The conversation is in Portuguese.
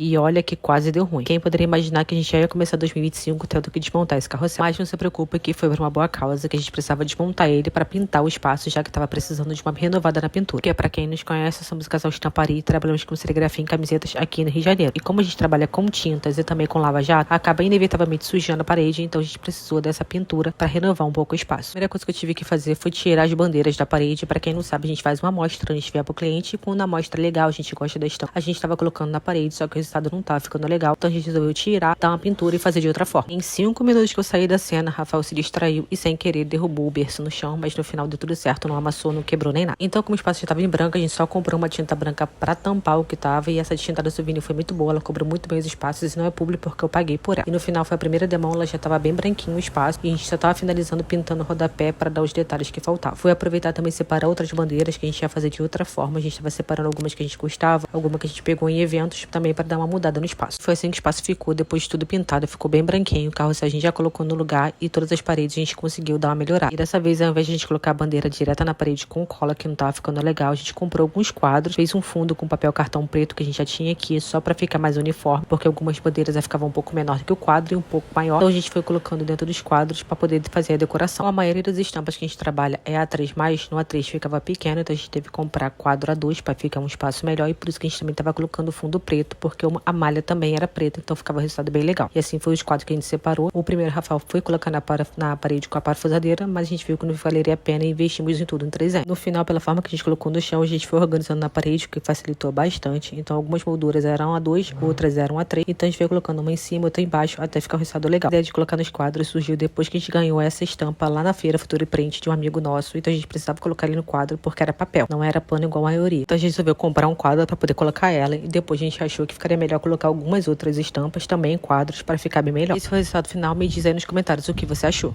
E olha que quase deu ruim. Quem poderia imaginar que a gente já ia começar 2025 tendo que desmontar esse carrossel? Mas não se preocupe que foi por uma boa causa que a gente precisava desmontar ele para pintar o espaço, já que estava precisando de uma renovada na pintura. Porque para quem nos conhece, somos o casal Estampari e trabalhamos com serigrafia em camisetas aqui no Rio de Janeiro. E como a gente trabalha com tintas e também com lava-jato, acaba inevitavelmente sujando a parede, então a gente precisou dessa pintura para renovar um pouco o espaço. A primeira coisa que eu tive que fazer foi tirar as bandeiras da parede. Para quem não sabe, a gente faz uma amostra antes de enviar pro cliente, e quando a amostra é legal, a gente gosta da estampa, a gente estava colocando na parede, só que o resultado não tava ficando legal, então a gente resolveu tirar, dar uma pintura e fazer de outra forma. Em 5 minutos que eu saí da cena, Rafael se distraiu e sem querer derrubou o berço no chão, mas no final deu tudo certo, não amassou, não quebrou nem nada. Então, como o espaço já estava em branco, a gente só comprou uma tinta branca para tampar o que tava, e essa tinta da Souvenir foi muito boa, ela cobriu muito bem os espaços, e não é público porque eu paguei por ela. E no final foi a primeira demão, ela já tava bem branquinho o espaço, e a gente só tava finalizando pintando o rodapé para dar os detalhes que faltavam. Fui aproveitar também separar outras bandeiras que a gente ia fazer de outra forma, a gente tava separando algumas que a gente gostava, alguma que a gente pegou em eventos também para dar uma mudada no espaço. Foi assim que o espaço ficou, depois de tudo pintado, ficou bem branquinho, o carrossel a gente já colocou no lugar e todas as paredes a gente conseguiu dar uma melhorada. E dessa vez, ao invés de a gente colocar a bandeira direta na parede com cola, que não tava ficando legal, a gente comprou alguns quadros, fez um fundo com papel cartão preto que a gente já tinha aqui, só para ficar mais uniforme, porque algumas bandeiras ficavam um pouco menor do que o quadro e um pouco maior, então a gente foi colocando dentro dos quadros para poder fazer a decoração. A maioria das estampas que a gente trabalha é A3+, no A3 ficava pequeno, então a gente teve que comprar quadro A2 para ficar um espaço melhor, e por isso que a gente também tava colocando fundo preto, porque a malha também era preta, então ficava o resultado bem legal. E assim foi os quadros que a gente separou. O primeiro Rafael foi colocar na parede com a parafusadeira, mas a gente viu que não valeria a pena e investimos em tudo em 3 anos. No final, pela forma que a gente colocou no chão, a gente foi organizando na parede, o que facilitou bastante. Então algumas molduras eram A2, outras eram A3, então a gente foi colocando uma em cima, outra embaixo, até ficar o resultado legal. A ideia de colocar nos quadros surgiu depois que a gente ganhou essa estampa lá na feira Future Print de um amigo nosso, então a gente precisava colocar ele no quadro porque era papel, não era pano igual a maioria. Então a gente resolveu comprar um quadro para poder colocar ela, e depois a gente achou que ficaria melhor colocar algumas outras estampas também em quadros para ficar bem melhor. Esse foi o resultado final, me diz aí nos comentários o que você achou.